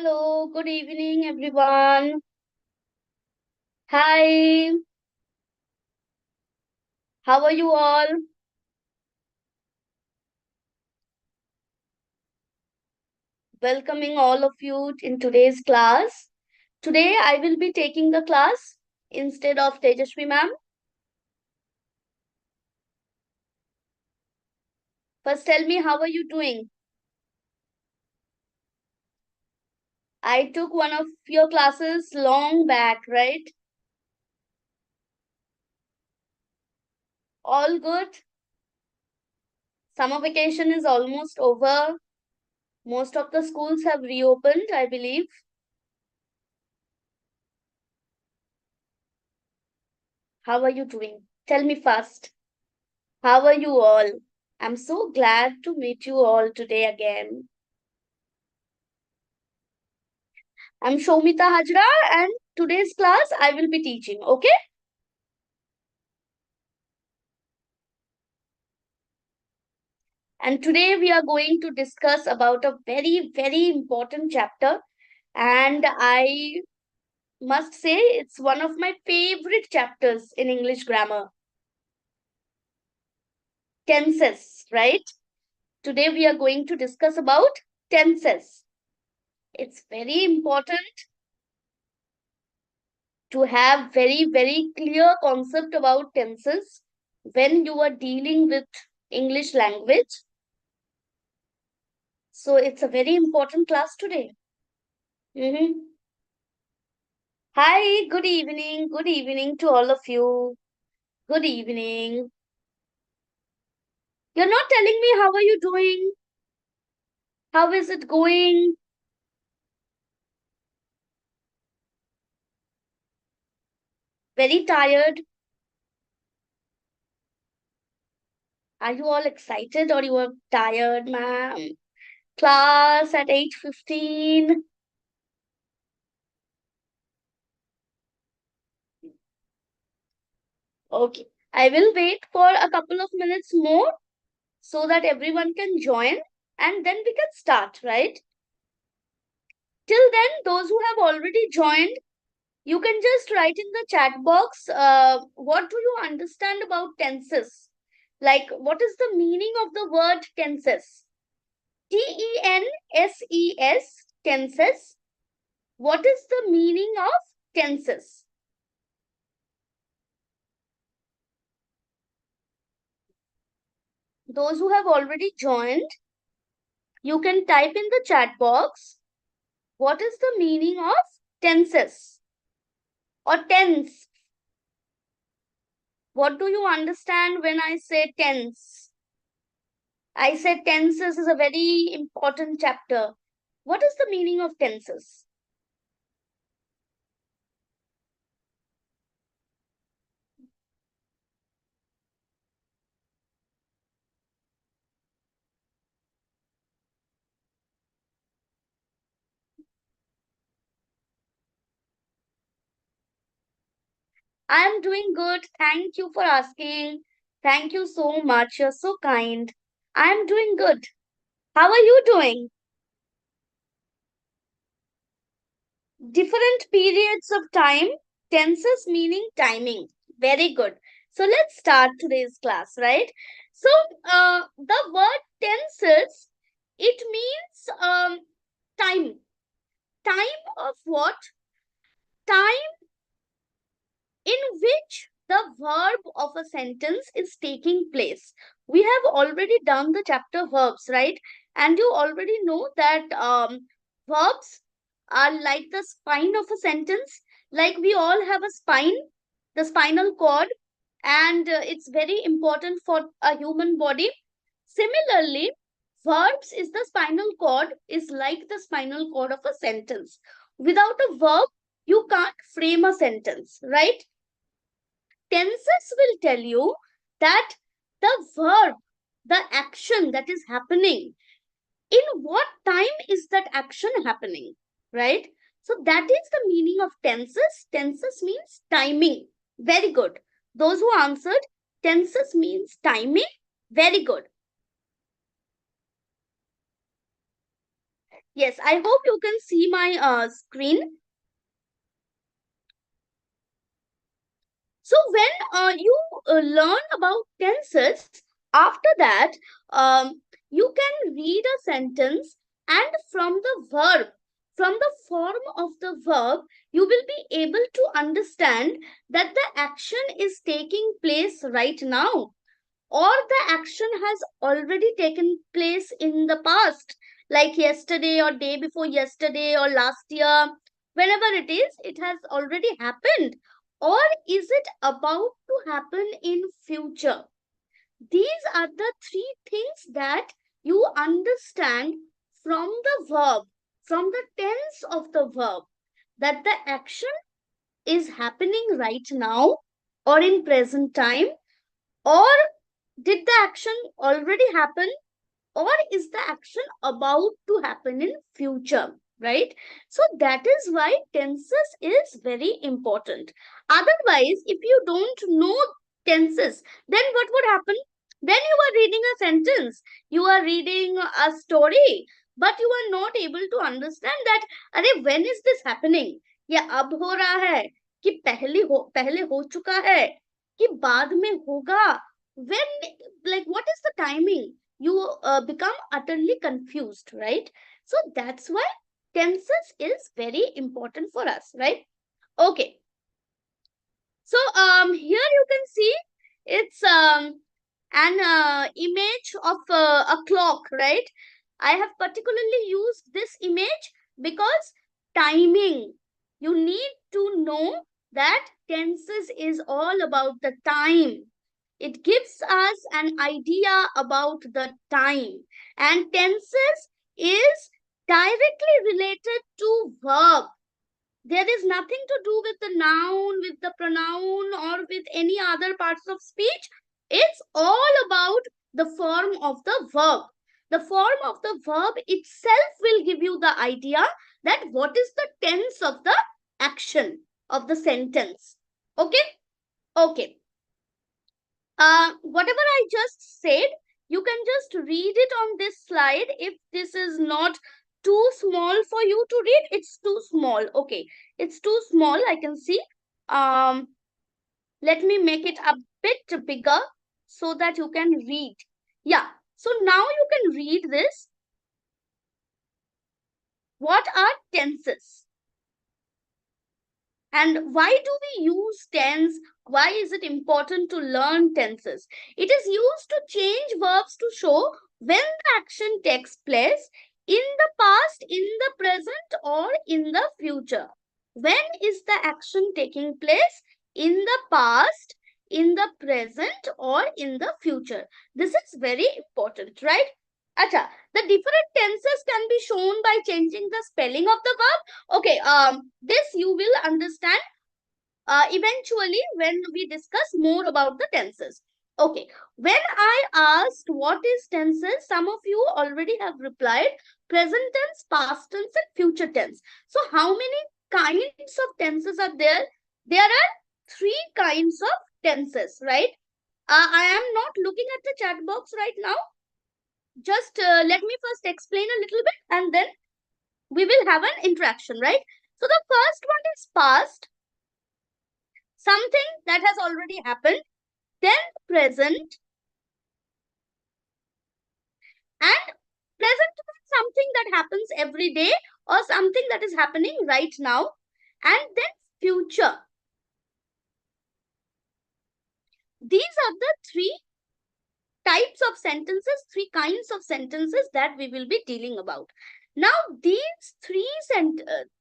Hello, good evening, everyone. Hi, how are you all? Welcoming all of you in today's class. Today, I will be taking the class instead of Tejashwi ma'am. First, tell me, how are you doing? I took one of your classes long back, right? All good. Summer vacation is almost over. Most of the schools have reopened, I believe. How are you doing? Tell me first. How are you all? I'm so glad to meet you all today again. I'm Shomita Hajra, and today's class I will be teaching, okay? And today we are going to discuss about a very important chapter, and I must say it's one of my favorite chapters in English grammar. Tenses, right? Today we are going to discuss about tenses. It's very important to have very clear concept about tenses when you are dealing with English language. So it's a very important class today. Mhm. Hi, good evening. Good evening to all of you. Good evening. You're not telling me how are you doing? How is it going? Very tired. Are you all excited or you are tired, ma'am? Class at 8:15. Okay. I will wait for a couple of minutes more so that everyone can join and then we can start, right? Till then, those who have already joined, you can just write in the chat box, what do you understand about tenses? Like, what is the meaning of the word tenses? Tenses, tenses. What is the meaning of tenses? Those who have already joined, you can type in the chat box, what is the meaning of tenses or tense? What do you understand when I say tense? I said tenses is a very important chapter. What is the meaning of tenses? I am doing good. Thank you for asking. Thank you so much. You're so kind. I am doing good. How are you doing? Different periods of time, tenses meaning timing. Very good. So let's start today's class, right? So the word tenses, it means time. Time of what? Time in which the verb of a sentence is taking place. We have already done the chapter verbs, right? And you already know that verbs are like the spine of a sentence. Like we all have a spine, the spinal cord, and it's very important for a human body. Similarly, verbs is the spinal cord, is like the spinal cord of a sentence. Without a verb, you can't frame a sentence, right? Tenses will tell you that the verb, the action that is happening, in what time is that action happening, right? So that is the meaning of tenses. Tenses means timing. Very good. Those who answered, tenses means timing. Very good. Yes, I hope you can see my screen. So when you learn about tenses, after that, you can read a sentence, and from the verb, from the form of the verb, you will be able to understand that the action is taking place right now, or the action has already taken place in the past, like yesterday or day before yesterday or last year, whenever it has already happened, or is it about to happen in future. These are the three things that you understand from the verb, from the tense of the verb, that the action is happening right now or in present time, or did the action already happen, or is the action about to happen in future, right? So that is why tenses is very important. Otherwise, if you don't know tenses, then what would happen? Then you are reading a sentence, you are reading a story, but you are not able to understand that अरे when is this happening, या अब हो रहा है, कि पहले हो चुका है, कि बाद में होगा, when, like what is the timing, you become utterly confused, right? So that's why tenses is very important for us, right? Okay, so here you can see it's an image of a clock, right? I have particularly used this image because timing, you need to know that tenses is all about the time. It gives us an idea about the time, and tenses is directly related to verb. There is nothing to do with the noun, with the pronoun, or with any other parts of speech. It's all about the form of the verb. The form of the verb itself will give you the idea that what is the tense of the action of the sentence. Okay? Okay. Whatever I just said, you can just read it on this slide. If this is not too small for you to read, it's too small. Okay, it's too small, I can see. Let me make it a bit bigger so that you can read. Yeah, so now you can read this. What are tenses? And why do we use tense? Why is it important to learn tenses? It is used to change verbs to show when the action takes place in the past, in the present, or in the future. When is the action taking place? In the past, in the present, or in the future. This is very important, right? Acha, the different tenses can be shown by changing the spelling of the verb. Okay, this you will understand eventually when we discuss more about the tenses. Okay, when I asked what is tenses, some of you already have replied present tense, past tense, and future tense. So how many kinds of tenses are there? There are three kinds of tenses, right? I am not looking at the chat box right now. Just let me first explain a little bit, and then we will have an interaction, right? So the first one is past, something that has already happened, then present, and present means something that happens every day or something that is happening right now, and then future. These are the three types of sentences, three kinds of sentences that we will be dealing about. Now, these three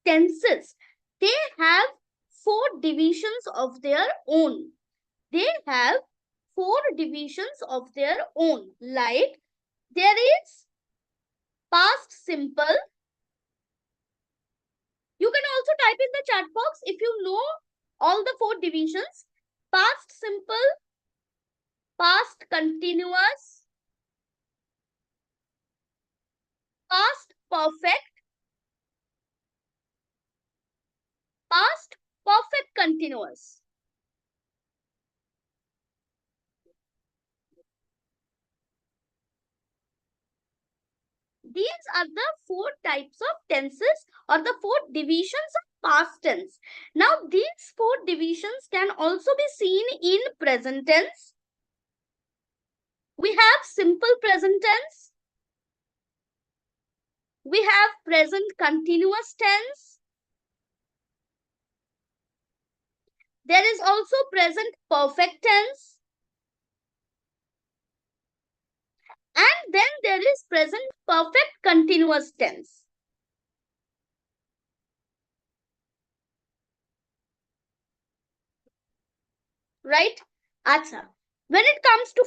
tenses, they have four divisions of their own. They have four divisions of their own. Like there is past simple. You can also type in the chat box if you know all the four divisions. Past simple, past continuous, past perfect, past perfect continuous. these are the 4 types of tenses or the 4 divisions of past tense. Now, these 4 divisions can also be seen in present tense. We have simple present tense. We have present continuous tense. There is also present perfect tense. And then there is present perfect continuous tense. Right? Acha. When it comes to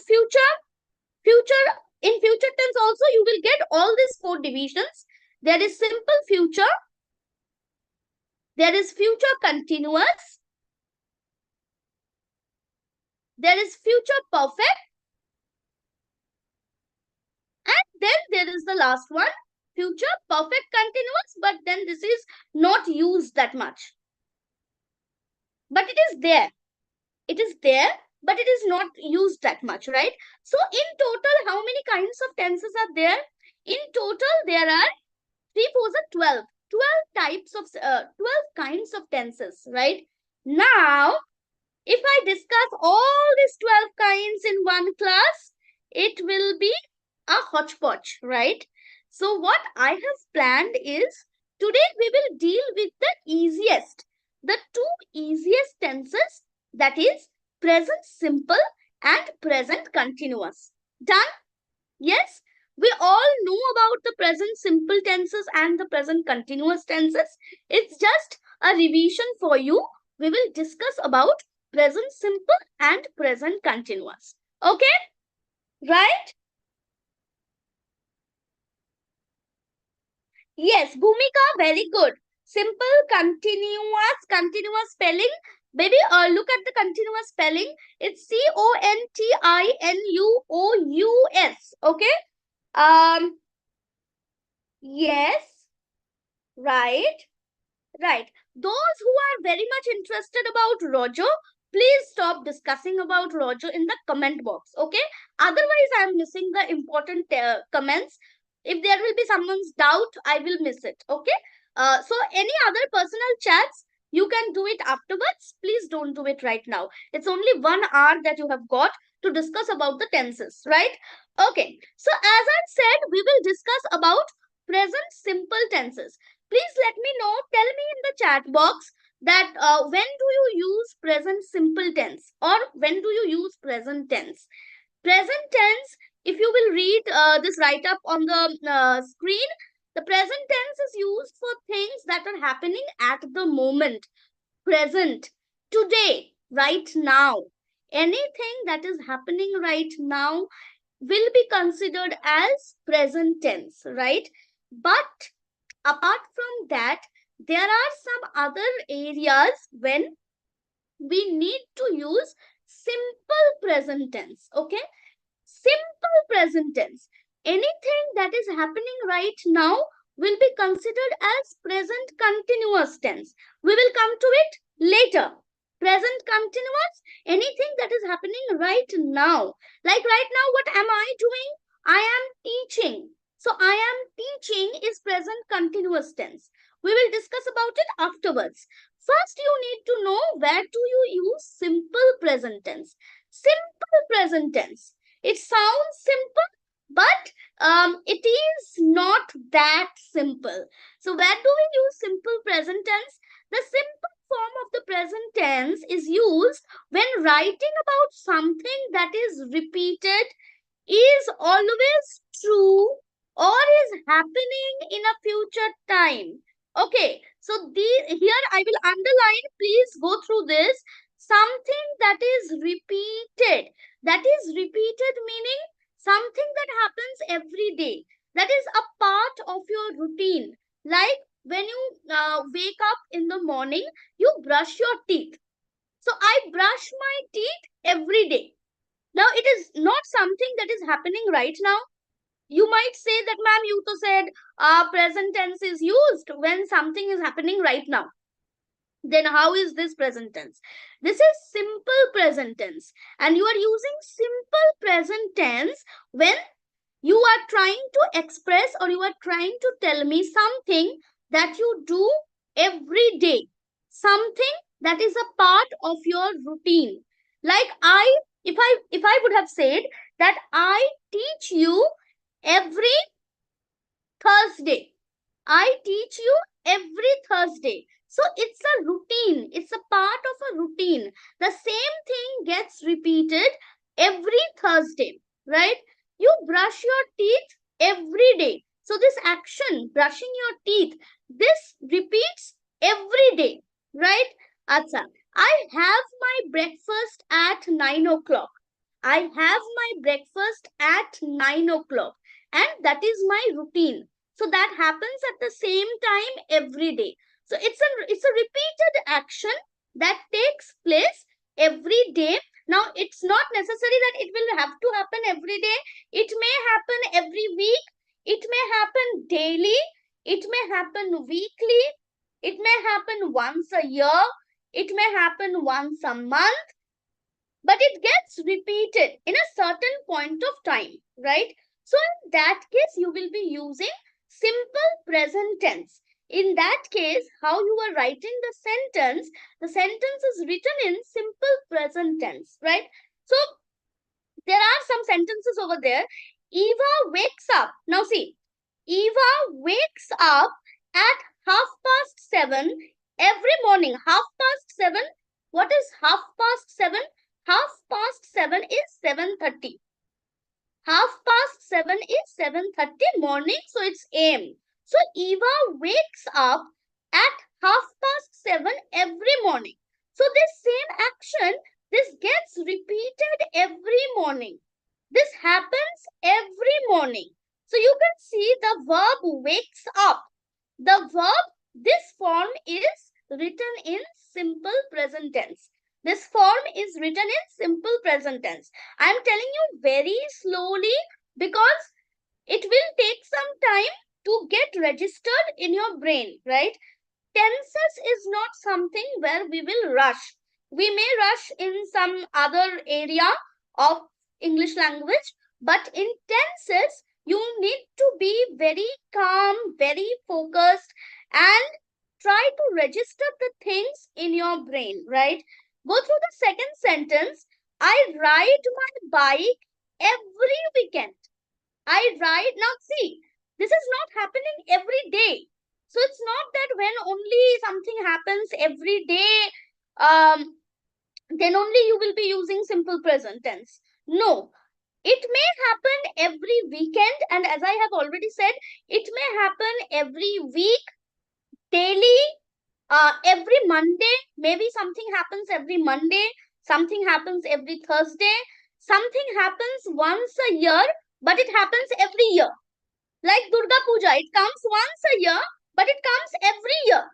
in future tense also you will get all these 4 divisions. There is simple future. There is future continuous. There is future perfect. And then there is the last one, future perfect continuous, but then this is not used that much. But it is there. It is there, but it is not used that much, right? So in total, how many kinds of tenses are there? In total, there are 3 4s are 12. 12 types of 12 kinds of tenses, right? Now, if I discuss all these 12 kinds in one class, it will be a hodgepodge, right? So what I have planned is, today we will deal with the 2 easiest tenses, that is present simple and present continuous. Done? Yes? We all know about the present simple tenses and the present continuous tenses. It's just a revision for you. We will discuss about present simple and present continuous. Okay? Right? Yes, Bhumika, very good. Simple, continuous spelling. Baby, look at the continuous spelling. It's Continous. Okay? Yes, right. Right. Those who are very much interested about Roger, please stop discussing about Roger in the comment box. Okay. Otherwise, I am missing the important comments. If there will be someone's doubt, I will miss it. Okay. So any other personal chats, you can do it afterwards. Please don't do it right now. It's only 1 hour that you have got to discuss about the tenses, right? Okay. So as I said, we will discuss about present simple tenses. Please let me know, tell me in the chat box that when do you use present simple tense or when do you use present tense? Present tense, if you will read this write-up on the screen, the present tense is used for things that are happening at the moment, present, today, right now. Anything that is happening right now will be considered as present tense, right? But apart from that, there are some other areas when we need to use simple present tense. Okay? Simple present tense. Anything that is happening right now will be considered as present continuous tense. We will come to it later. Present continuous, anything that is happening right now. Like right now, what am I doing? I am teaching. So I am teaching is present continuous tense. We will discuss about it afterwards. First, you need to know where do you use simple present tense. Simple present tense. It sounds simple, but it is not that simple. So where do we use simple present tense? The simple form of the present tense is used when writing about something that is repeated, is always true, or is happening in a future time. Okay, so here I will underline, please go through this. Something that is repeated. That is repeated meaning something that happens every day. That is a part of your routine. Like when you wake up in the morning, you brush your teeth. So I brush my teeth every day. Now it is not something that is happening right now. You might say that, ma'am, you to said present tense is used when something is happening right now. Then how is this present tense? This is simple present tense. And you are using simple present tense when You are trying to express, or you are trying to tell me something that you do every day. Something that is a part of your routine. Like if I would have said that I teach you every Thursday. I teach you every Thursday. So it's a routine. It's a part of a routine. The same thing gets repeated every Thursday, right? You brush your teeth every day. So this action, brushing your teeth, this repeats every day, right? Acha. I have my breakfast at 9 o'clock. I have my breakfast at 9 o'clock. And that is my routine. So that happens at the same time every day. So it's a repeated action that takes place every day. Now it's not necessary that it will have to happen every day. It may happen every week. It may happen daily. It may happen weekly. It may happen once a year. It may happen once a month. But it gets repeated in a certain point of time, right? So in that case, you will be using simple present tense. In that case, how you are writing the sentence is written in simple present tense, right? So there are some sentences over there. Eva wakes up. Now see, Eva wakes up at 7:30 every morning. 7:30. What is 7:30? 7:30 is 7:30. 7:30 is 7:30 morning, so it's AM. So Eva wakes up at 7:30 every morning. So this same action, this gets repeated every morning. This happens every morning. So you can see the verb wakes up. The verb, this form is written in simple present tense. This form is written in simple present tense. I am telling you very slowly because it will take some time to get registered in your brain, right? Tenses is not something where we will rush. We may rush in some other area of English language, but in tenses, you need to be very calm, very focused, and try to register the things in your brain, right? Go through the second sentence. I ride my bike every weekend. I ride. Now see, this is not happening every day. So it's not that when only something happens every day, then only you will be using simple present tense. No, it may happen every weekend, and as I have already said, it may happen every week, daily, every Monday. Maybe something happens every Monday, something happens every Thursday, something happens once a year, but it happens every year. Like Durga Puja, it comes once a year, but it comes every year.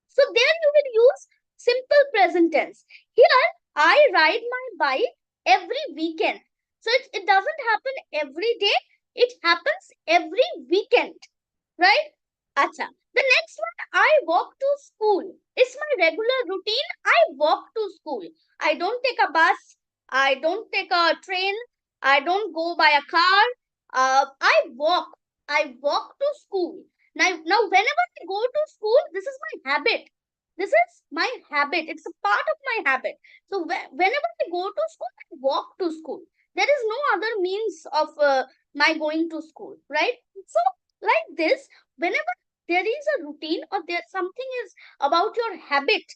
So there you will use simple present tense. Here, I ride my bike every weekend. So it doesn't happen every day. It happens every weekend, right? Acha. The next one, I walk to school. It's my regular routine. I walk to school. I don't take a bus. I don't take a train. I don't go by a car. I walk. I walk to school. Now, whenever I go to school, this is my habit. This is my habit. It's a part of my habit. So whenever I go to school, I walk to school. There is no other means of my going to school, right? So like this, whenever there is a routine or there something is about your habit,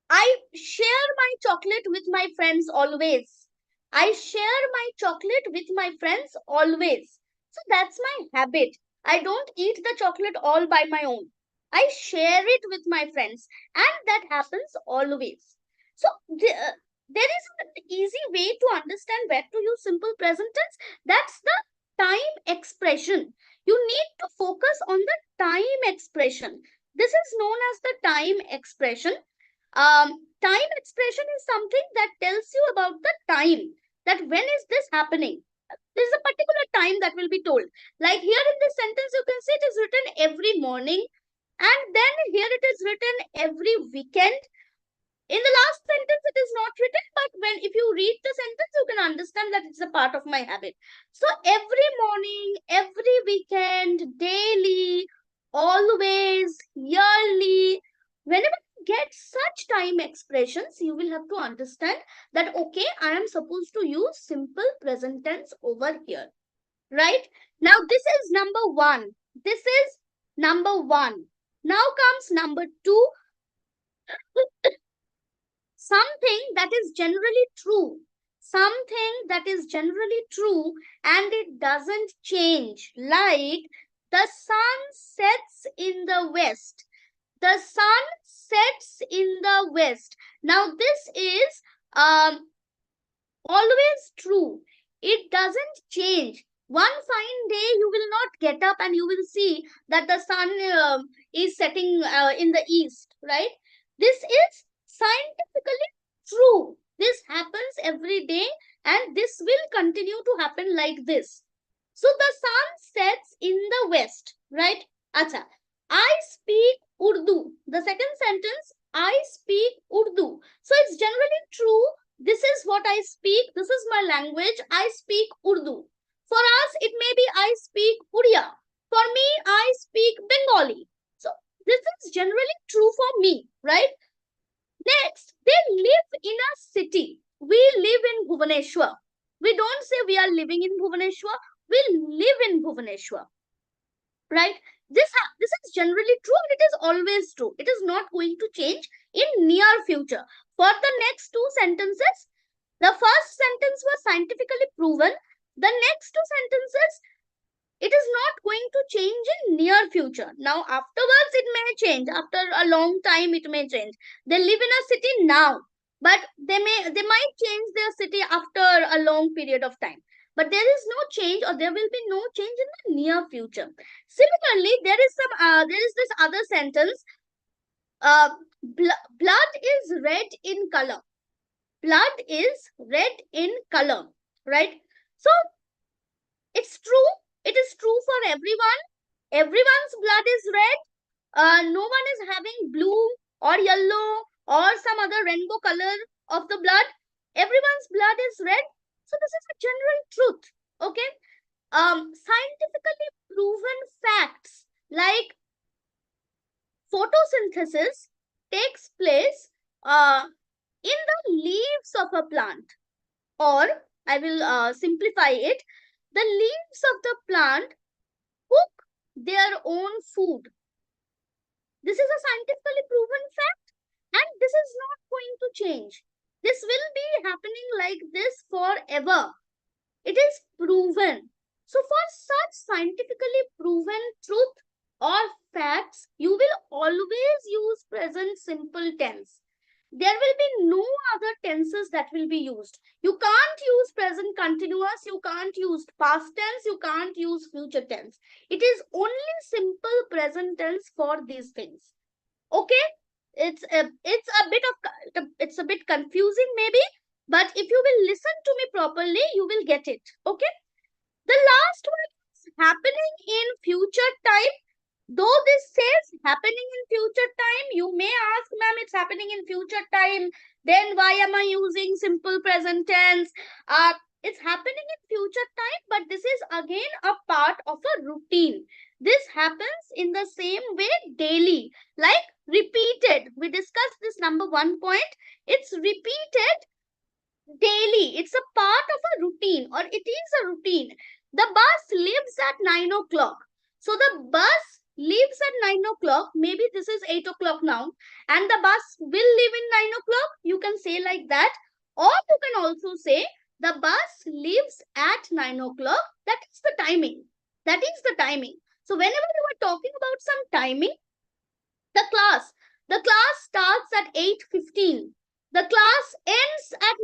I share my chocolate with my friends always. I share my chocolate with my friends always. So that's my habit. I don't eat the chocolate all by my own. I share it with my friends, and that happens always. So there is an easy way to understand where to use simple present tense. That's the time expression. You need to focus on the time expression. This is known as the time expression. Time expression is something that tells you about the time, that when is this happening. There is a particular time that will be told. Like here in this sentence, you can see it is written every morning, and then here it is written every weekend. In the last sentence, it is not written, but if you read the sentence, you can understand that it's a part of my habit. So every morning, every weekend, daily, always, yearly, whenever you get such time expressions, you will have to understand that, okay, I am supposed to use simple present tense over here. Right? Now, this is number one. This is number one. Now comes number two. Something that is generally true. Something that is generally true and it doesn't change. Like the sun sets in the west. The sun sets in the west. Now, this is always true. It doesn't change. One fine day, you will not get up and you will see that the sun is setting in the east, right? This is scientifically true. This happens every day and this will continue to happen like this. So the sun sets in the west, right? Acha. I speak Urdu. The second sentence, I speak Urdu. So it's generally true. This is what I speak. This is my language. I speak Urdu. For us, it may be I speak Odia. For me, I speak Bengali. So this is generally true for me, right? Next, they live in a city. We live in Bhubaneswar. We don't say we are living in Bhubaneswar. We live in Bhubaneswar, right? This is generally true and it is always true. It is not going to change in near future. For the next two sentences, the first sentence was scientifically proven. The next two sentences, it is not going to change in near future. Now, afterwards, it may change. After a long time, it may change. They live in a city now, but they might change their city after a long period of time. But there is no change, or there will be no change in the near future. Similarly, there is this other sentence. Blood is red in color. Blood is red in color, right? So it's true. It is true for everyone. Everyone's blood is red. No one is having blue or yellow or some other rainbow color of the blood. Everyone's blood is red. So this is a general truth. Okay. Scientifically proven facts like photosynthesis takes place in the leaves of a plant, or I will simplify it. The leaves of the plant cook their own food. This is a scientifically proven fact and this is not going to change. This will be happening like this forever. It is proven. So for such scientifically proven truth or facts, you will always use present simple tense. There will be no other tenses that will be used. You can't use present continuous, you can't use past tense, you can't use future tense. It is only simple present tense for these things. Okay? It's a bit confusing maybe, but if you will listen to me properly, you will get it. Okay? The last one is happening in future time. Though this says happening in future time, you may ask, ma'am, it's happening in future time. Then why am I using simple present tense? It's happening in future time, but this is again a part of a routine. This happens in the same way daily, like repeated. We discussed this number 1 point. It's repeated daily. It's a part of a routine, or it is a routine. The bus leaves at 9 o'clock. So the bus leaves at 9 o'clock. Maybe this is 8 o'clock now. And the bus will leave in 9 o'clock. You can say like that. Or you can also say the bus leaves at 9 o'clock. That is the timing. That is the timing. So whenever you are talking about some timing, the class starts at 8:15. The class ends at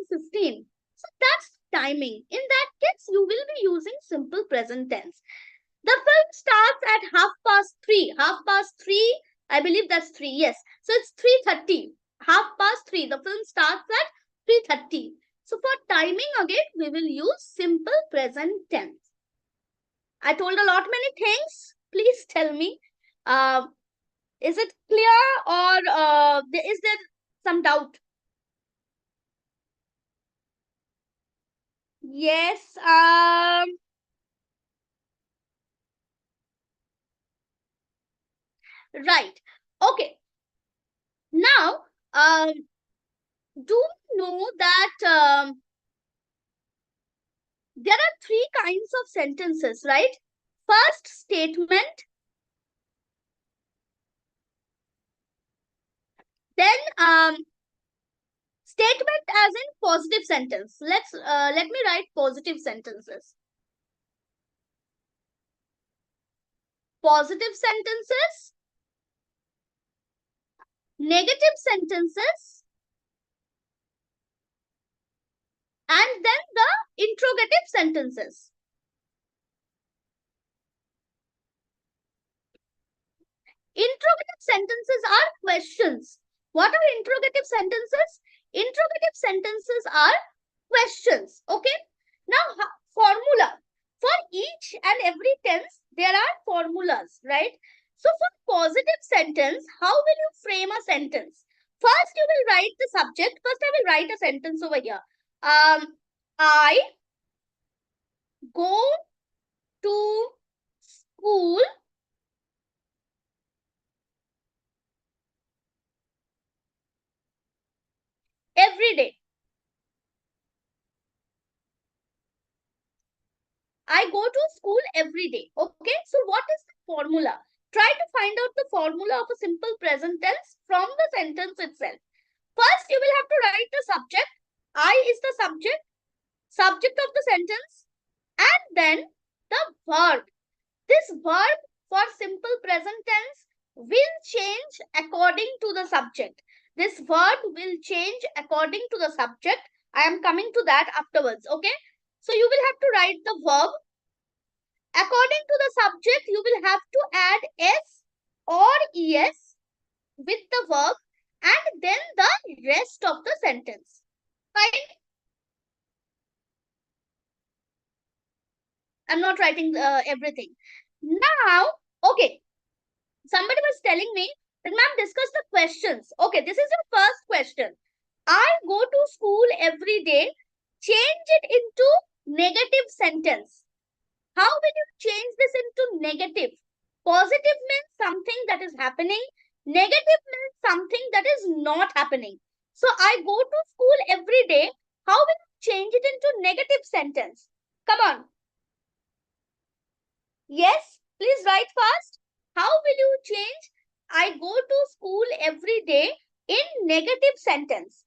9:15. So that's timing. In that case, you will be using simple present tense. The film starts at 3:30. 3:30, I believe that's 3. Yes. So it's 3:30. 3:30. The film starts at 3:30. So for timing again, we will use simple present tense. I told a lot many things. Please tell me. Is it clear, or is there some doubt? Yes. Right. Okay. Now, do you know that there are three kinds of sentences, right? First, statement, then statement as in positive sentence. Let me write positive sentences. Positive sentences, negative sentences, and then the interrogative sentences. Interrogative sentences are questions. What are interrogative sentences? Interrogative sentences are questions. Okay. Now, formula. For each and every tense, there are formulas, right? So, for positive sentence, how will you frame a sentence? First, you will write the subject. First, I will write a sentence over here. I go to school every day. I go to school every day. Okay, so what is the formula? Try to find out the formula of a simple present tense from the sentence itself. First, you will have to write the subject. I is the subject of the sentence, and then the verb. This verb for simple present tense will change according to the subject. This verb will change according to the subject. I am coming to that afterwards. Okay, so you will have to write the verb. According to the subject, you will have to add s or es with the verb and then the rest of the sentence. Fine. I'm not writing everything. Now, okay, somebody was telling me that ma'am, discuss the questions. Okay, this is your first question. I go to school every day. Change it into negative sentence. How will you change this into negative? Positive means something that is happening. Negative means something that is not happening. So I go to school every day. How will you change it into negative sentence? Come on. Yes, please write fast. How will you change I go to school every day in negative sentence?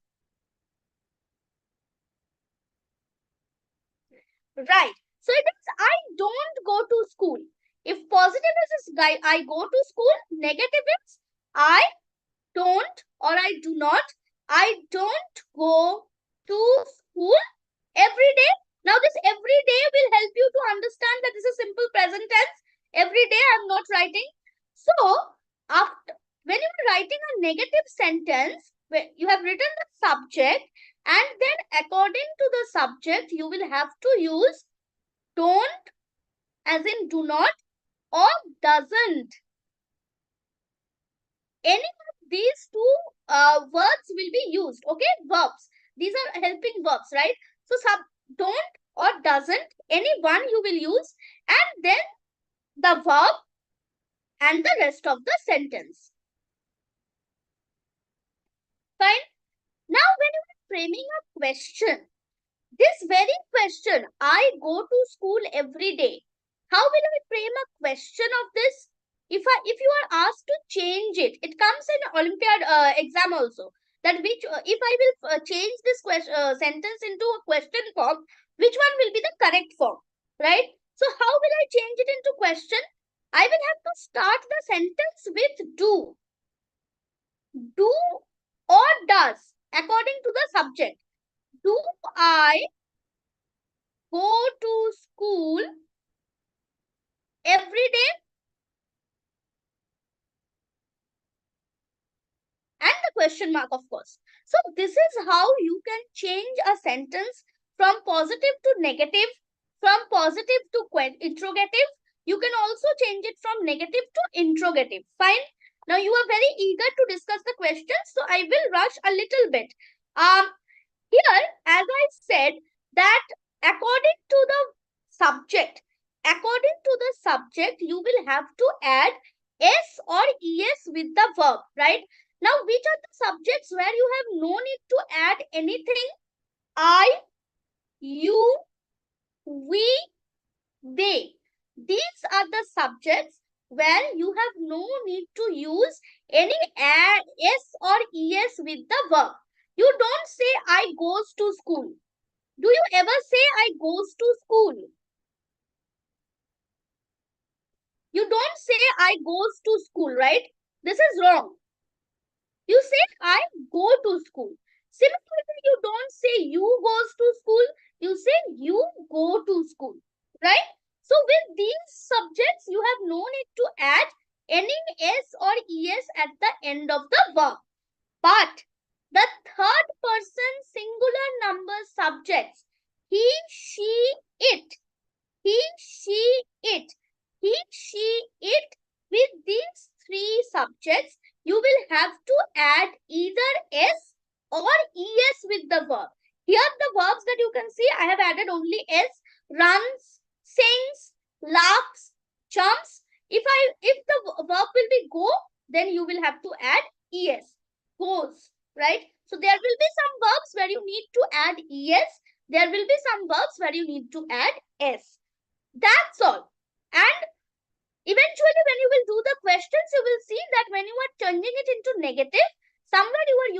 Right. So it means I don't go to school. If positive is I go to school, negative is I don't or I do not. I don't go to school every day. Now this every day will help you to understand that this is simple present tense. Every day I am not writing. So after when you are writing a negative sentence, you have written the subject and then according to the subject you will have to use don't as in do not or doesn't. Any of these two words will be used. Okay, verbs. These are helping verbs, right? So don't or doesn't, any one you will use, and then the verb and the rest of the sentence. Fine. Now, when you are framing a question, this very question, I go to school every day. How will I frame a question of this? If you are asked to change it, it comes in Olympiad exam also. That which if I will change this question sentence into a question form, which one will be the correct form, right? So how will I change it into question? I will have to start the sentence with do or does according to the subject. Do I go to school every day? And the question mark, of course. So this is how you can change a sentence from positive to negative, from positive to interrogative. You can also change it from negative to interrogative. Fine. Now you are very eager to discuss the questions, so I will rush a little bit. Here, as I said, that according to the subject, you will have to add s or es with the verb, right? Now, which are the subjects where you have no need to add anything? I, you, we, they. These are the subjects where you have no need to use any add s or es with the verb. You don't say I goes to school. Do you ever say I goes to school? You don't say I goes to school, right? This is wrong. You say I go to school. Similarly, you don't say you goes to school. You say you go to school, right? So with these subjects, you have no need to add any s or es at the end of the verb. But the third person singular number subjects, he, she, it, he, she, it, he, she, it, with these three subjects, you will have to add either s or es with the verb. Here the verbs that you can see, I have added only s: runs, sings, laughs, jumps. If the verb will be go, then you will have to add es, goes, right? So there will be some verbs where you need to add es. There will be some verbs where you need to add s. That's all. And eventually, when you will do the questions, you will see that when you are changing it into negative, somewhere you are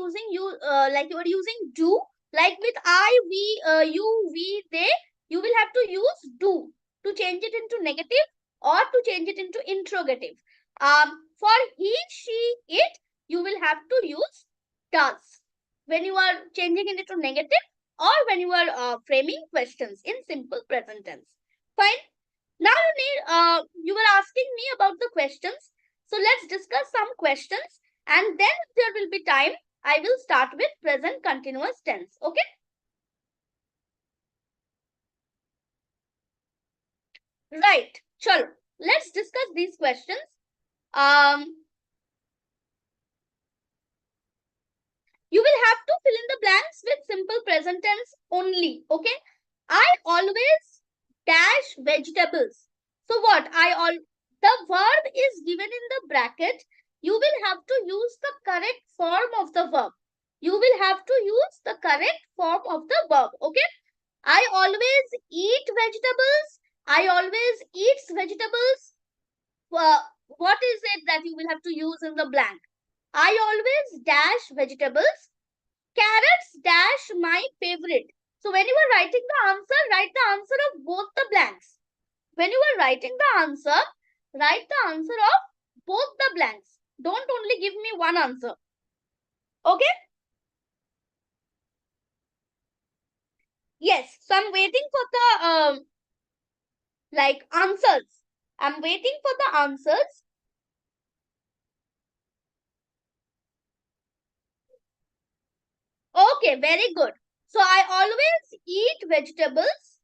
using do, like with I, we, you, we, they. You will have to use do to change it into negative or to change it into interrogative. For he, she, it, you will have to use does when you are changing it into negative or when you are framing questions in simple present tense. Fine. Now you were asking me about the questions. So let's discuss some questions, and then if there will be time, I will start with present continuous tense. Okay? Right. Chalo. Let's discuss these questions. You will have to fill in the blanks with simple present tense only. Okay? I always dash vegetables. So what? The verb is given in the bracket. You will have to use the correct form of the verb. You will have to use the correct form of the verb. Okay? I always eat vegetables. I always eats vegetables. What is it that you will have to use in the blank? I always dash vegetables. Carrots dash my favorite. So when you are writing the answer, write the answer of both the blanks. When you are writing the answer, write the answer of both the blanks. Don't only give me one answer. Okay? Yes. So I'm waiting for the answers. I'm waiting for the answers. Okay, very good. So I always eat vegetables.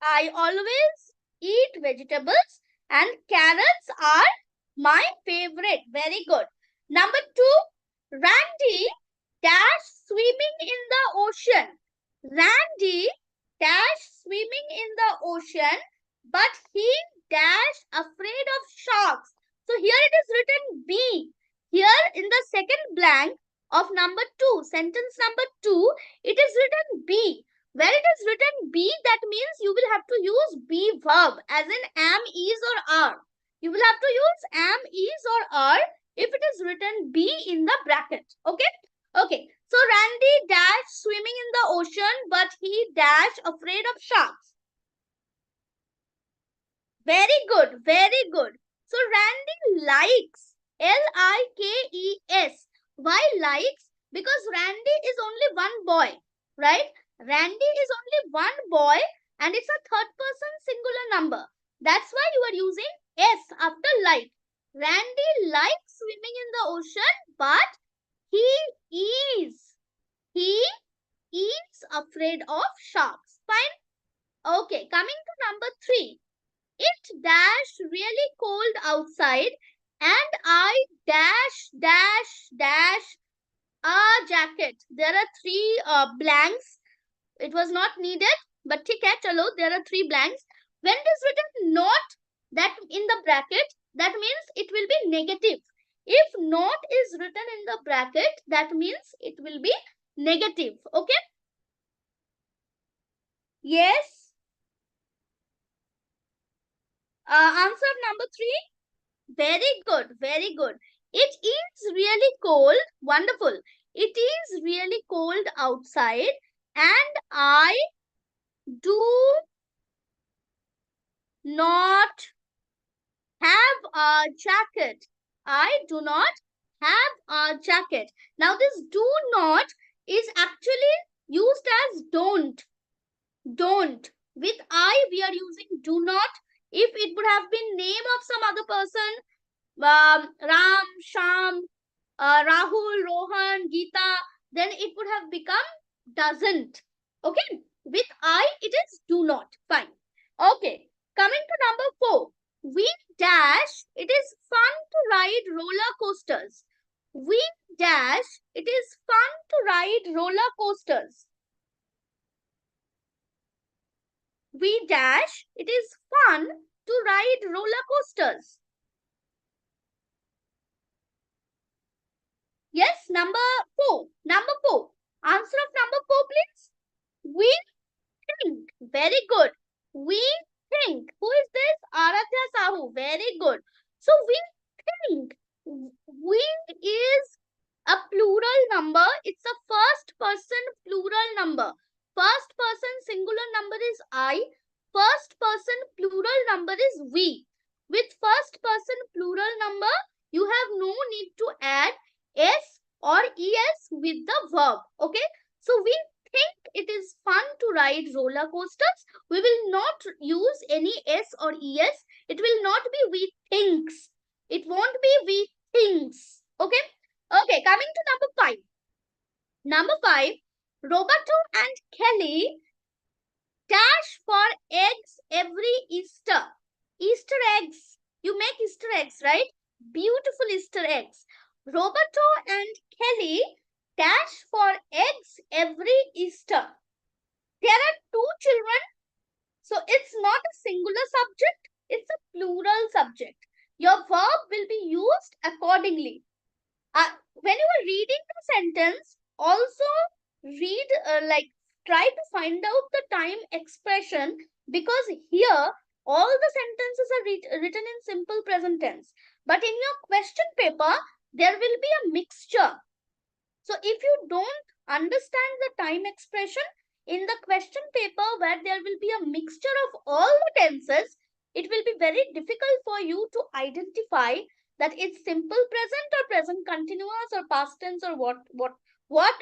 I always eat vegetables and carrots are my favorite. Very good. Number 2, Randy dash swimming in the ocean. Randy dash swimming in the ocean, but he dash afraid of sharks. So here it is written B. Here in the second blank of number 2, sentence number 2, it is written B. Where it is written B, that means you will have to use be verb as in am, is or are. You will have to use am, is or are if it is written B in the bracket. Okay? Okay. So Randy dash swimming in the ocean, but he dash afraid of sharks. Very good. Very good. So Randy likes, Likes. Why likes? Because Randy is only one boy, right? Randy is only one boy and it's a third person singular number. That's why you are using S after like. Randy likes swimming in the ocean, but he is afraid of sharks. Fine. Okay, coming to number 3. It dash really cold outside and I dash a jacket. There are 3 blanks. It was not needed, but ठीक है, चलो, there are 3 blanks. When it is written not that in the bracket, that means it will be negative. If not is written in the bracket, that means it will be negative. Okay? Yes. Answer number 3. Very good. Very good. It is really cold. Wonderful. It is really cold outside and I do not have a jacket. I do not have a jacket. Now this do not is actually used as don't. Don't. With I we are using do not. If it would have been name of some other person, Ram, Sham, Rahul, Rohan, Geeta, then it would have become doesn't. Okay. With I it is do not. Fine. Okay. Coming to number 4. We dash, it is fun to ride roller coasters. We dash, it is fun to ride roller coasters. We dash, it is fun to ride roller coasters. Yes, number 4. Number 4. Answer of number 4, please. We think. Very good. We think. Who is this? Aradhya Sahu. Very good. So we think. We is a plural number. It's a first person plural number. First person singular number is I. First person plural number is we. With first person plural number, you have no need to add S or ES with the verb. Okay. So we think it is fun to ride roller coasters. We will not use any S or ES. It will not be we thinks. It won't be we thinks. Okay. Okay. Coming to number 5. Number 5. Roberto and Kelly dash for eggs every Easter. Easter eggs. You make Easter eggs, right? Beautiful Easter eggs. Roberto and Kelly dash for eggs every Easter. There are 2 children. So it's not a singular subject. It's a plural subject. Your verb will be used accordingly. When you are reading the sentence, also read try to find out the time expression, because here all the sentences are written in simple present tense. But in your question paper, there will be a mixture. So if you don't understand the time expression in the question paper where there will be a mixture of all the tenses, it will be very difficult for you to identify that it's simple present or present continuous or past tense or what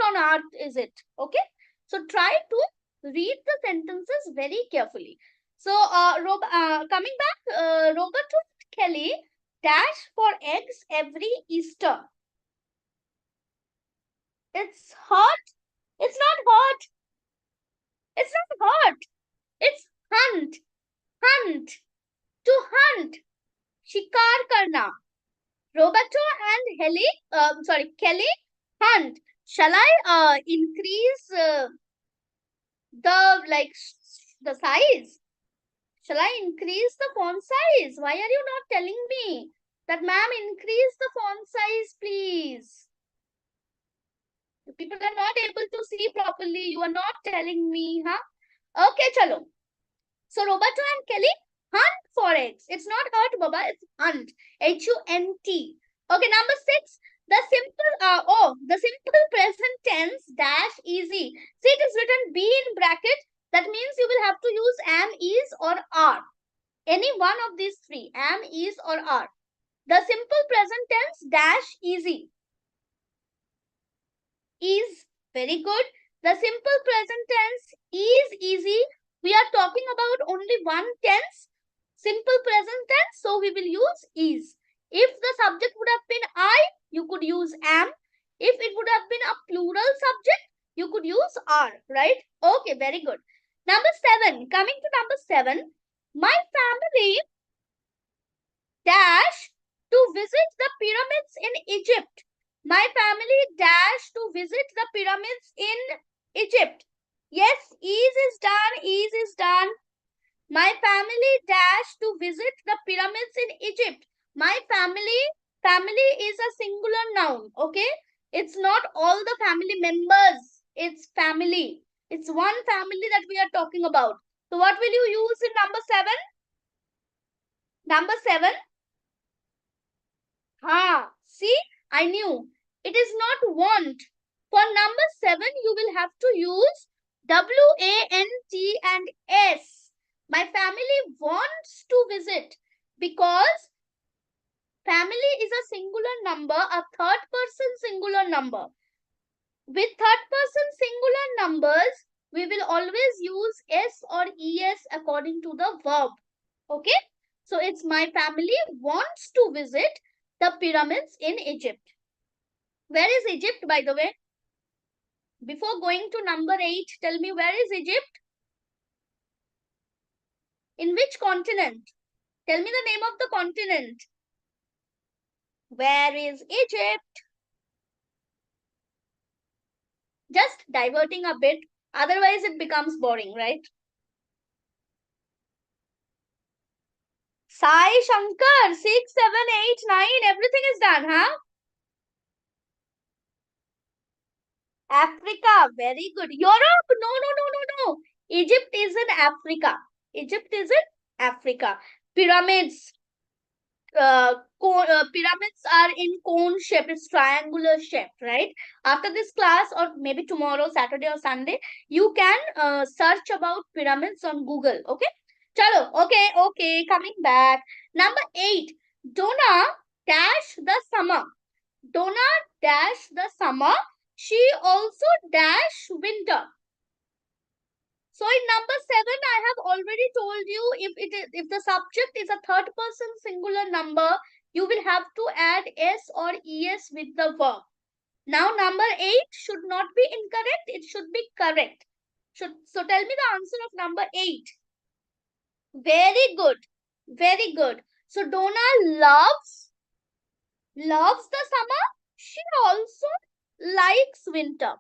on earth is it. Okay. So try to read the sentences very carefully. So coming back, Roberto and Kelly dash for eggs every Easter. It's hot. It's not hot. It's not hot. It's hunt. Hunt. To hunt. Shikar karna. Roberto and Kelly hunt. Shall I increase the size? Shall I increase the font size? Why are you not telling me that, ma'am, increase the font size, please? People are not able to see properly. You are not telling me, huh? Okay, chalo. So Roberto and Kelly hunt for eggs. It's not hurt, Baba. It's hunt. H-U-N-T. Okay, number 6. The simple present tense dash easy. See, it is written be in bracket. That means you will have to use am, is or are. Any one of these 3. Am, is or are. The simple present tense dash easy. Is very good. The simple present tense is easy. We are talking about only one tense. Simple present tense. So we will use is. If the subject would have been I, you could use am. If it would have been a plural subject, You could use are, right? Okay, very good. Number 7. Coming to number 7. My family dash to visit the pyramids in Egypt. My family dash to visit the pyramids in Egypt. Yes, is done. Is done. My family dash to visit the pyramids in Egypt. My family is a singular noun, okay? It's not all the family members. It's family. It's one family that we are talking about. So what will you use in number 7? Number 7. See, I knew. It is not want. For number 7, you will have to use W-A-N-T and S. My family wants to visit because family is a singular number, a third person singular number. With third person singular numbers, we will always use S or ES according to the verb. Okay? So it's my family wants to visit the pyramids in Egypt. Where is Egypt, by the way? Before going to number 8, tell me, where is Egypt? In which continent? Tell me the name of the continent. Where is Egypt? Just diverting a bit. Otherwise, it becomes boring, right? Sai Shankar, 6, 7, 8, 9. Everything is done, huh? Africa, very good. Europe, no, no, no, no, no. Egypt is in Africa. Egypt is in Africa. Pyramids, pyramids are in cone shape. It's triangular shape, right? After this class, or maybe tomorrow, Saturday or Sunday, you can search about pyramids on Google. Okay. Chalo. Okay. Coming back. Number 8. Donna dash the summer. Donna dash the summer. She also dash winter. So in number 7, I have already told you, if the subject is a third person singular number, you will have to add S or ES with the verb. Now number 8 should not be incorrect, it should be correct. So tell me the answer of number 8. Very good. Very good. So Donna loves the summer. She also likes winter.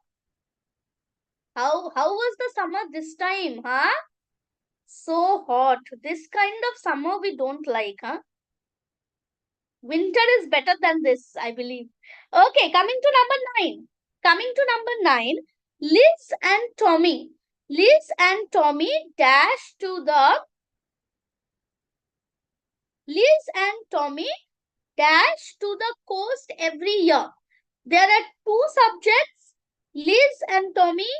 How was the summer this time, huh? So hot. This kind of summer we don't like, huh? Winter is better than this, I believe. Okay, coming to number 9. Coming to number 9, Liz and Tommy. Liz and Tommy dash to the Liz and Tommy dash to the coast every year. There are 2 subjects, Liz and Tommy,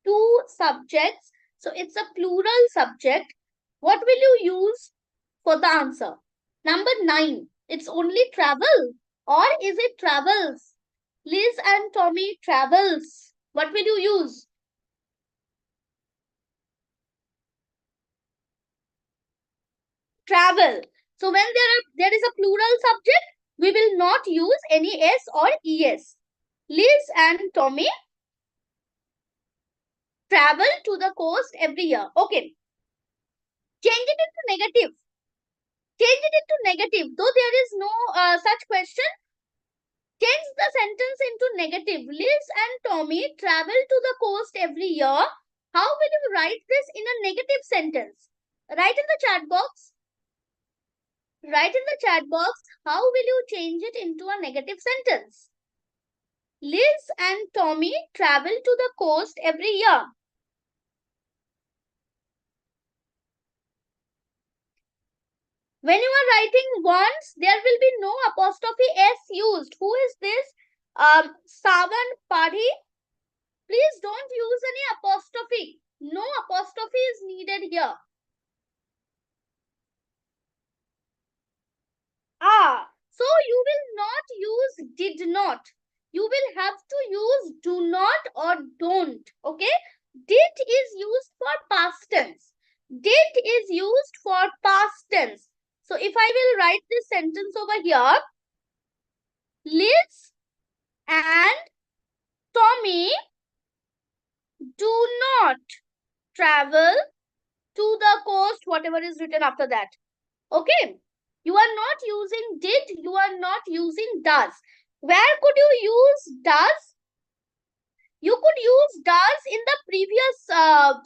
2 subjects. So it's a plural subject. What will you use for the answer? Number 9. It's only travel. Or is it travels? Liz and Tommy travels. What will you use? Travel. So when there is a plural subject, we will not use any S or ES. Liz and Tommy travel to the coast every year. Okay. Change it into negative. Change it into negative. Though there is no such question, change the sentence into negative. Liz and Tommy travel to the coast every year. How will you write this in a negative sentence? Write in the chat box. Write in the chat box. How will you change it into a negative sentence? Liz and Tommy travel to the coast every year. When you are writing once, there will be no apostrophe S used. Who is this? Savan Padhi. Please don't use any apostrophe. No apostrophe is needed here. So you will not use did not. You will have to use do not or don't. Okay? Did is used for past tense. Did is used for past tense. So if I will write this sentence over here, Liz and Tommy do not travel to the coast, whatever is written after that. Okay. You are not using did, you are not using does. Where could you use does? You could use does in the previous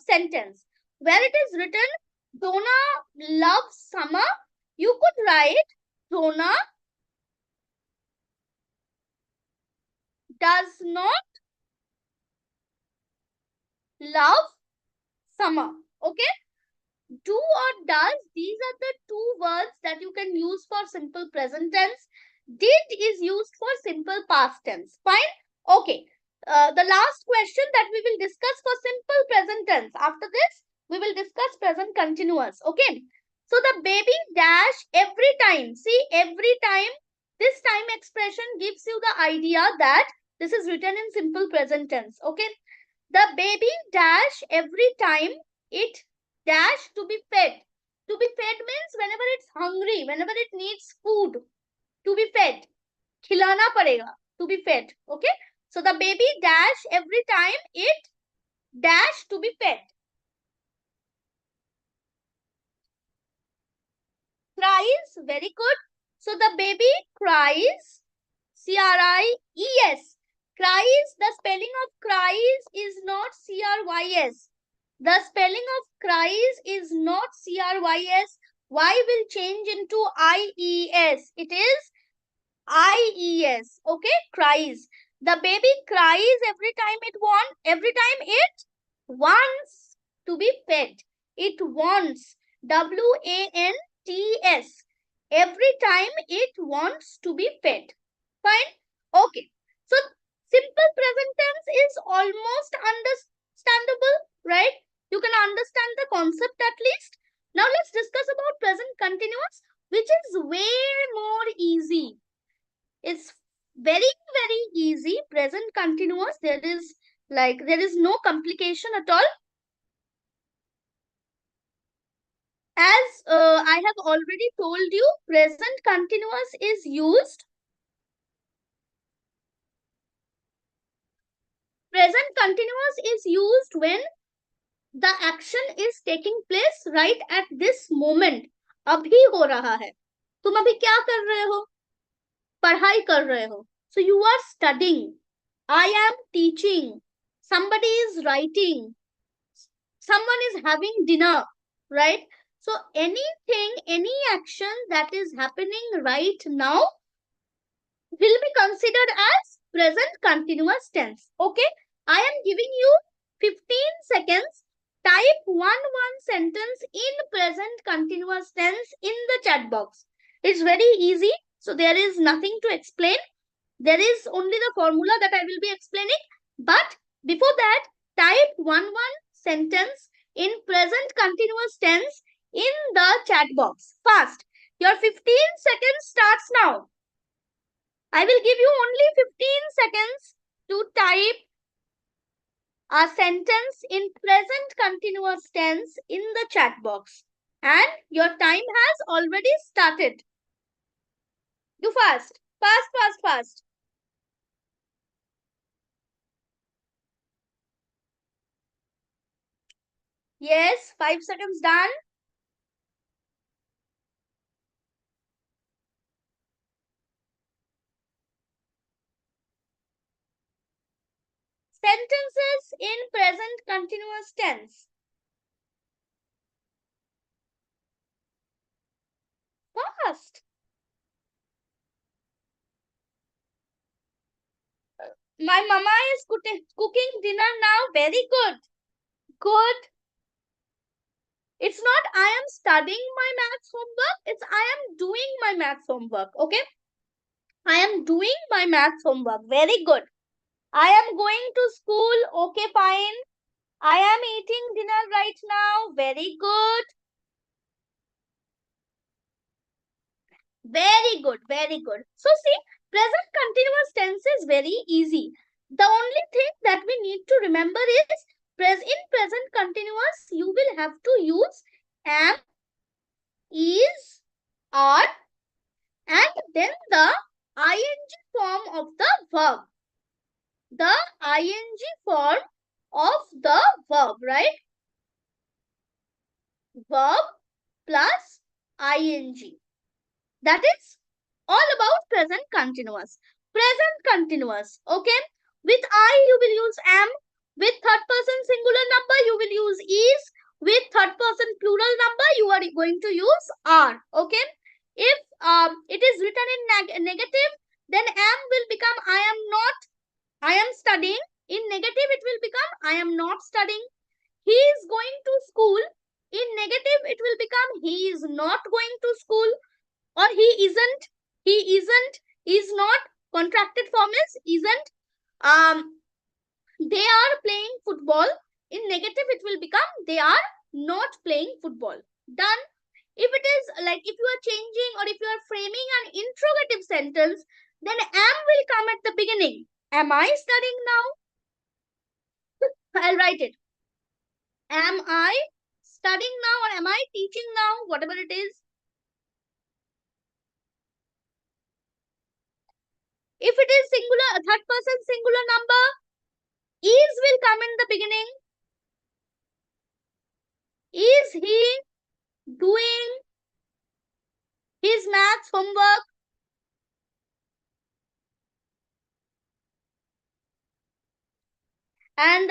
sentence. Where it is written, Dona loves summer, you could write, Dona does not love summer. Okay. Do or does, these are the two words that you can use for simple present tense. Did is used for simple past tense. Fine. Okay. The last question that we will discuss for simple present tense. After this, we will discuss present continuous. Okay. So the baby dash every time. See, every time, this time expression gives you the idea that this is written in simple present tense. Okay. The baby dash every time it dash to be fed. To be fed means whenever it's hungry, whenever it needs food, to be fed. Khilana padega, to be fed. Okay. So the baby dash every time it dash to be fed. Cries, very good. So the baby cries, C-R-I-E-S. Cries, the spelling of cries is not C-R-Y-S. The spelling of cries is not C-R-Y-S. Y will change into I-E-S. It is I-E-S. Okay, cries. The baby cries every time it wants to be fed. It wants. W-A-N-T-S. Every time it wants to be fed. Fine. Okay. So, simple present tense is almost understandable, right? You can understand the concept at least. Now, let's discuss about present continuous, which is way more easy. It's very, very easy. Present continuous, there is no complication at all. As I have already told you, present continuous is used. Present continuous is used when the action is taking place right at this moment. अभी हो रहा है. तुम अभी क्या कर रहे हो? पढ़ाई कर रहे हो. So you are studying. I am teaching. Somebody is writing. Someone is having dinner, right? So anything, any action that is happening right now will be considered as present continuous tense. Okay, I am giving you 15 seconds. Type one sentence in present continuous tense in the chat box. It's very easy, so there is nothing to explain. There is only the formula that I will be explaining. But before that, type one sentence in present continuous tense in the chat box. Fast. Your 15 seconds starts now. I will give you only 15 seconds to type a sentence in present continuous tense in the chat box. And your time has already started. Do fast. Fast, fast, fast. Yes, 5 seconds done. Sentences in present continuous tense. Fast. My mama is cooking dinner now. Very good. Good. It's not I am studying my maths homework. It's I am doing my maths homework. Okay. I am doing my maths homework. Very good. I am going to school. Okay, fine. I am eating dinner right now. Very good. Very good. Very good. So see, present continuous tense is very easy. The only thing that we need to remember is in present continuous, you will have to use am, is, are, and then the ing form of the verb. The ing form of the verb, right? Verb plus ing. That is all about present continuous. Present continuous, okay? With I, you will use am. With third person singular number, you will use is. With third person plural number, you are going to use are, okay? If it is written in negative, then am will become I am not, I am studying. In negative, it will become I am not studying. He is going to school. In negative, it will become he is not going to school, or he isn't, is not. Contracted form is isn't. They are playing football. In negative, it will become they are not playing football. Done. If it is like, if you are changing or if you are framing an interrogative sentence, then am will come at the beginning. Am I studying now? I'll write it. Am I studying now, or am I teaching now? Whatever it is. If it is singular, third person singular number, is will come in the beginning. Is he doing his maths homework? And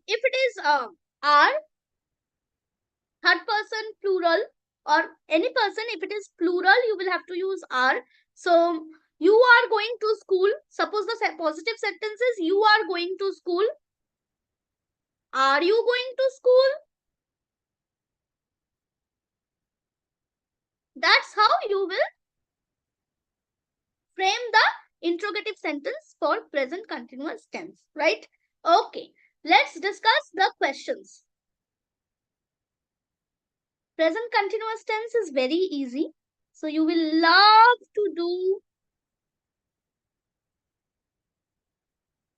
if it is are, third person plural, or any person, if it is plural, you will have to use are. So you are going to school. Suppose the positive sentence is you are going to school. Are you going to school? That's how you will frame the interrogative sentence for present continuous tense, right? Okay, let's discuss the questions. Present continuous tense is very easy. So you will love to do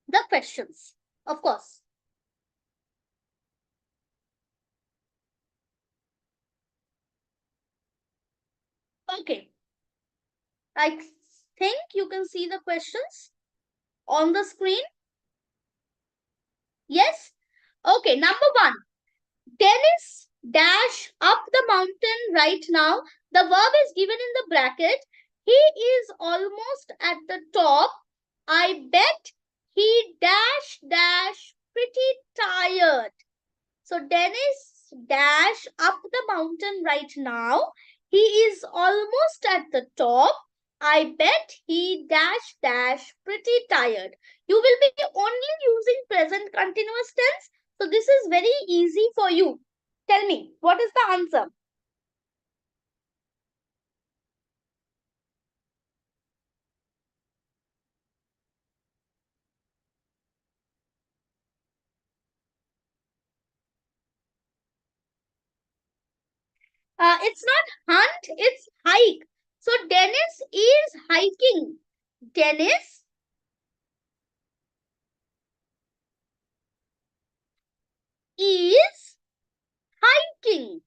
the questions, of course. Okay, I think you can see the questions on the screen. Yes? Okay, number one. Dennis dash up the mountain right now. The verb is given in the bracket. He is almost at the top. I bet he dash dash pretty tired. So Dennis dash up the mountain right now. He is almost at the top. I bet he dash dash pretty tired. You will be only using present continuous tense. So this is very easy for you. Tell me, what is the answer? It's not hunt, it's hike. So Dennis is hiking. Dennis is hiking.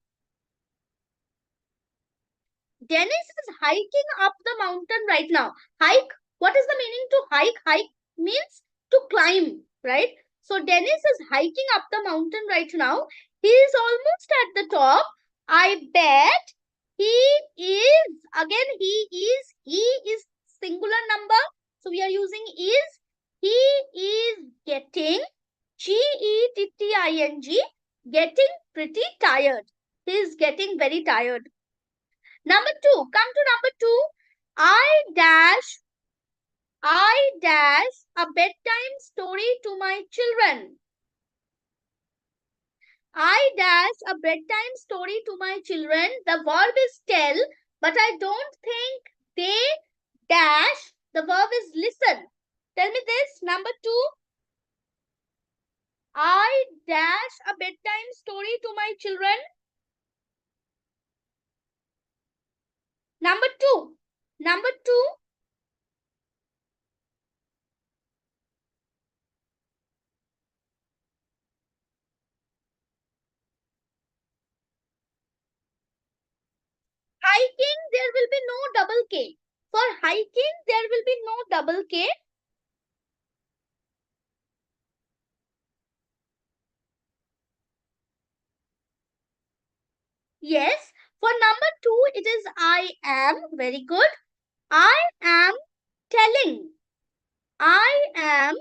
Dennis is hiking up the mountain right now. Hike, what is the meaning to hike? Hike means to climb, right? So Dennis is hiking up the mountain right now. He is almost at the top. I bet he is, again he is singular number. So we are using is. He is getting, Getting, getting pretty tired. He is getting very tired. Number two, come to number two. I dash a bedtime story to my children. I dash a bedtime story to my children. The verb is tell, but I don't think they dash. The verb is listen. Tell me this. Number two, I dash a bedtime story to my children. Number two. Number two, hiking, there will be no double K. For hiking, there will be no double K. Yes. For number 2, it is I am. Very good. I am telling. I am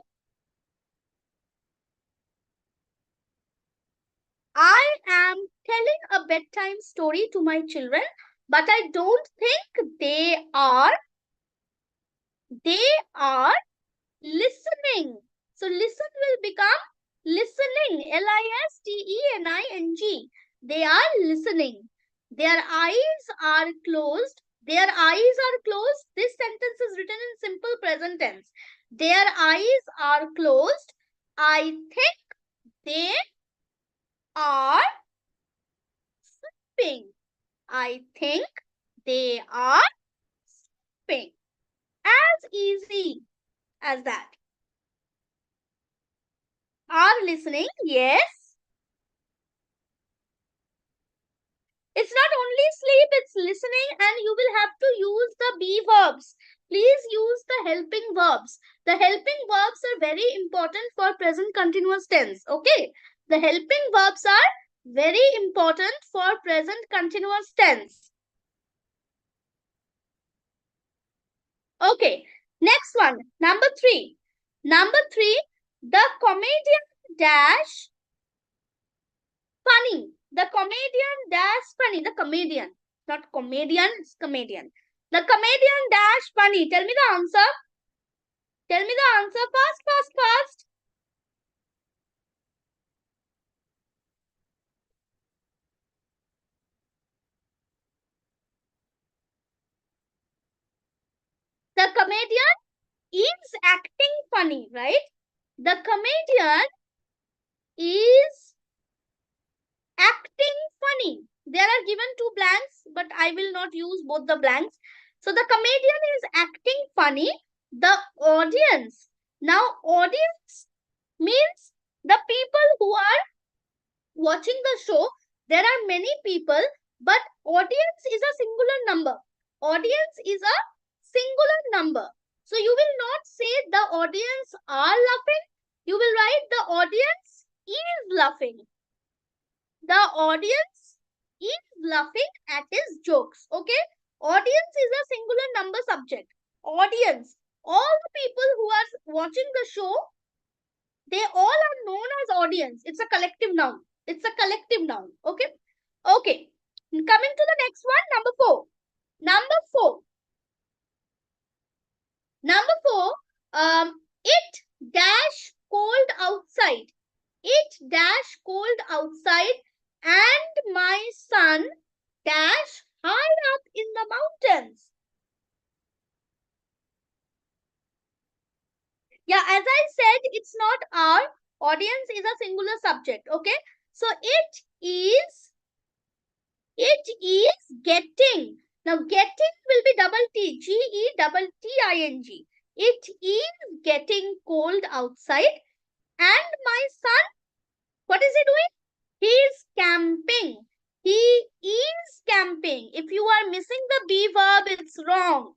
telling a bedtime story to my children, but I don't think they are listening. So listen will become listening. Listening. They are listening. Their eyes are closed. Their eyes are closed. This sentence is written in simple present tense. Their eyes are closed. I think they are sleeping. I think they are sleeping. As easy as that. Are listening? Yes. It's not only sleep, it's listening, and you will have to use the be verbs. Please use the helping verbs. The helping verbs are very important for present continuous tense. Okay. The helping verbs are very important for present continuous tense. Okay. Next one. Number 3. Number 3. The comedian dash funny. The comedian dash funny. The comedian. Not comedian, it's comedian. The comedian dash funny. Tell me the answer. Tell me the answer. Fast, fast, fast. The comedian is acting funny, right? The comedian is acting funny. There are given 2 blanks, but I will not use both the blanks. So the comedian is acting funny. The audience. Now, audience means the people who are watching the show. There are many people, but audience is a singular number. Audience is a singular number. So you will not say the audience are laughing. You will write the audience is laughing. The audience is laughing at his jokes. Okay. Audience is a singular number subject. Audience. All the people who are watching the show, they all are known as audience. It's a collective noun. It's a collective noun. Okay. Okay. Coming to the next one, number 4. Number 4. Number 4. It dash cold outside. It dash cold outside, and my son dash high up in the mountains. Yeah, as I said, it's not our. Audience is a singular subject. Okay. So it is getting. Now getting will be double T. G-E-T-T-I-N-G. It is getting cold outside, and my son, what is he doing? He is camping. He is camping. If you are missing the be verb, it's wrong.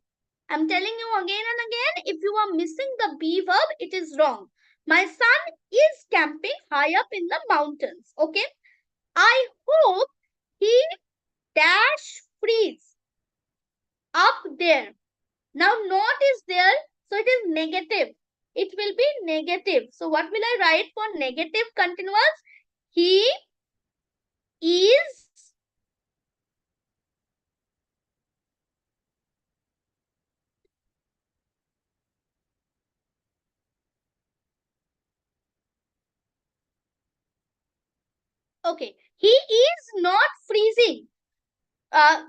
I'm telling you again and again, if you are missing the be verb, it is wrong. My son is camping high up in the mountains. Okay. I hope he dash freeze up there. Now not is there, so it is negative. It will be negative. So what will I write for negative continuous? He is okay. He is not freezing.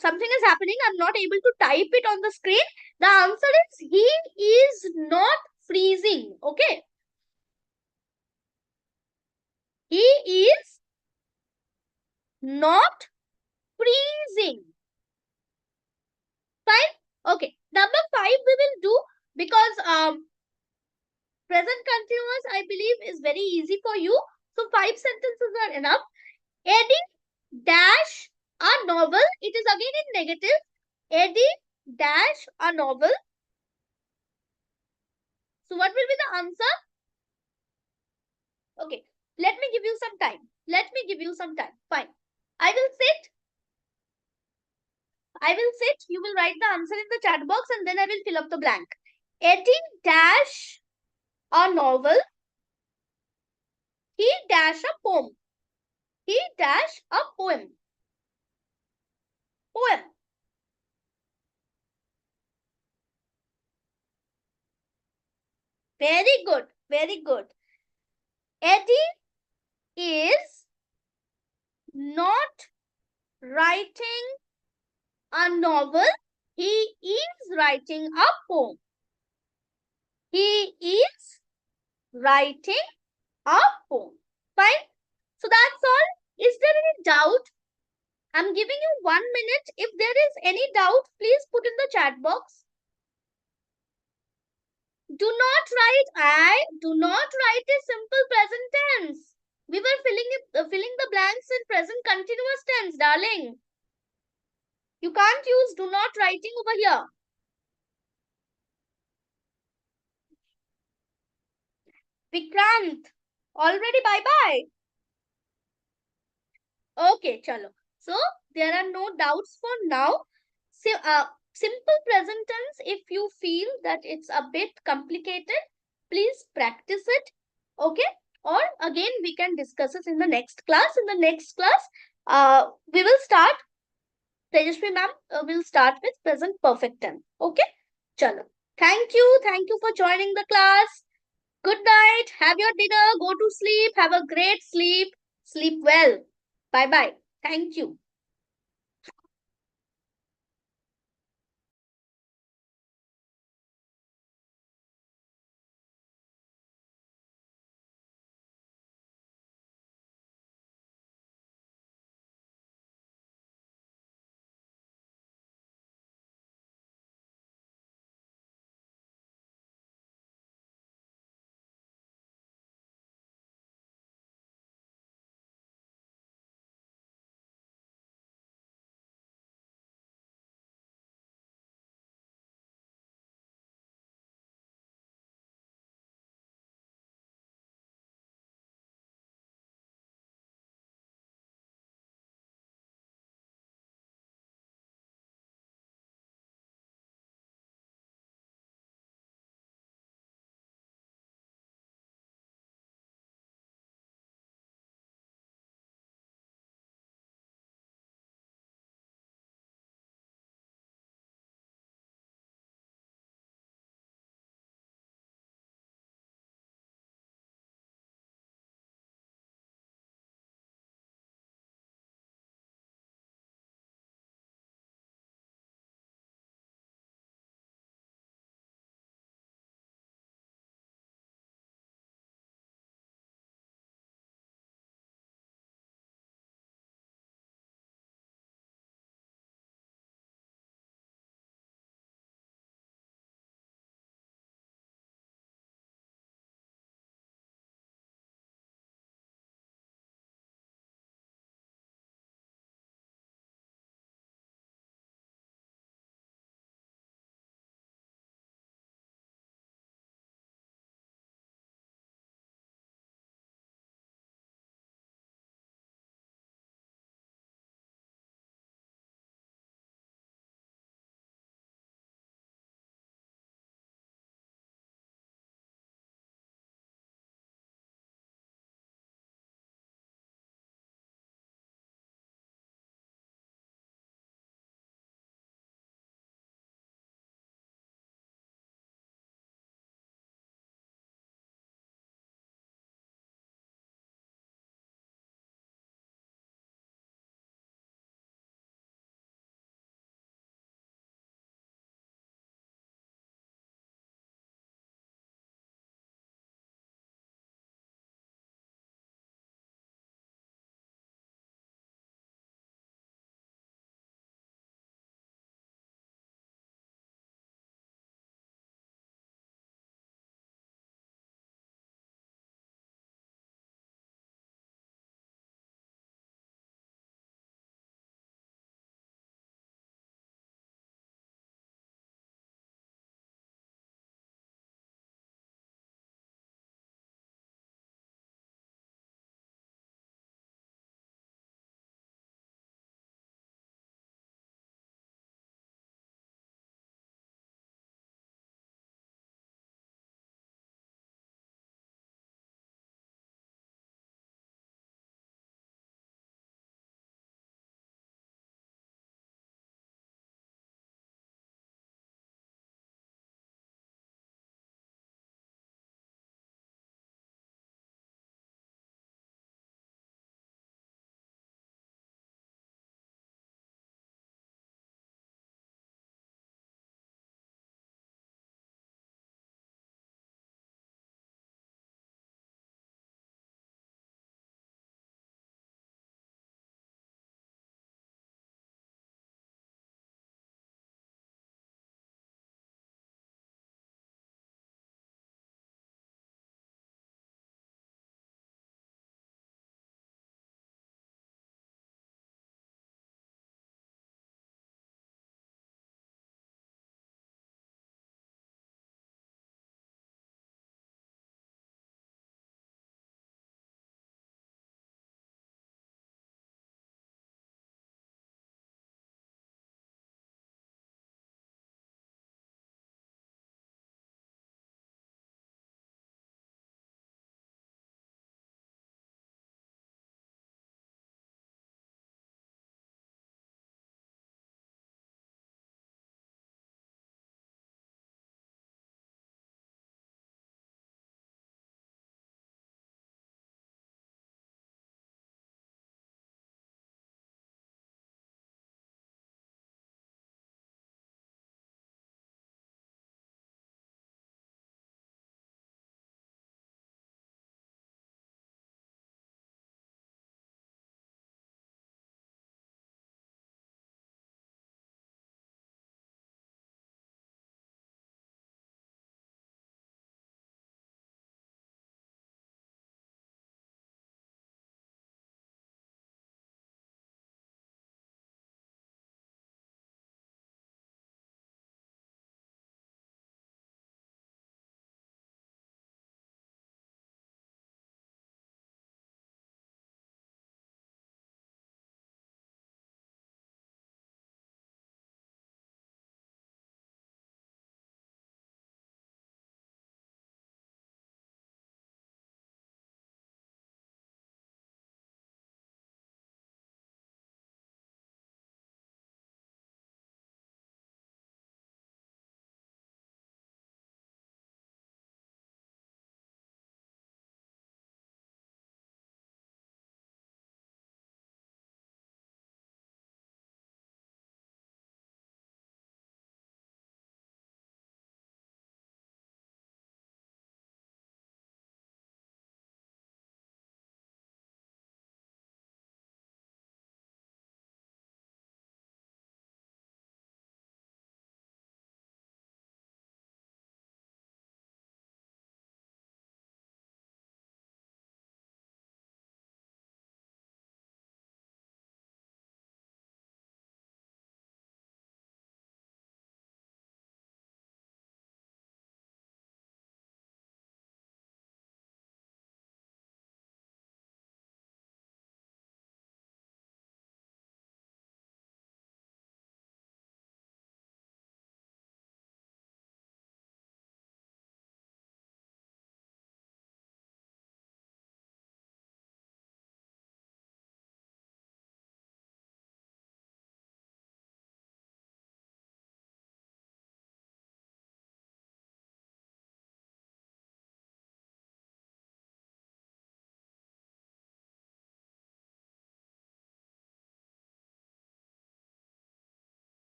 Something is happening. I'm not able to type it on the screen. The answer is he is not freezing. Okay. He is not freezing. Fine. Okay. Number 5 we will do because present continuous I believe is very easy for you. So 5 sentences are enough. Eddie dash a novel. It is again in negative. Eddie dash a novel. So what will be the answer? Okay. Let me give you some time. Let me give you some time. Fine. I will sit. I will sit, you will write the answer in the chat box and then I will fill up the blank. Eddie dash a novel. He dash a poem. He dash a poem. Poem. Very good. Very good. Eddie is not writing a novel. He is writing a poem. He is writing a poem. Fine. So that's all. Is there any doubt? I'm giving you 1 minute. If there is any doubt, please put in the chat box. Do not write a simple present tense. We were filling the blanks in present continuous tense, darling. You can't use do not writing over here. Vikrant, already bye-bye. Okay, chalo. So, there are no doubts for now. So, simple present tense, if you feel that it's a bit complicated, please practice it. Okay? Or again, we can discuss it in the next class. In the next class, we will start. Tejasvi ma'am will start with present perfect tense. Okay? Chalo. Thank you. Thank you for joining the class. Good night. Have your dinner. Go to sleep. Have a great sleep. Sleep well. Bye-bye. Thank you.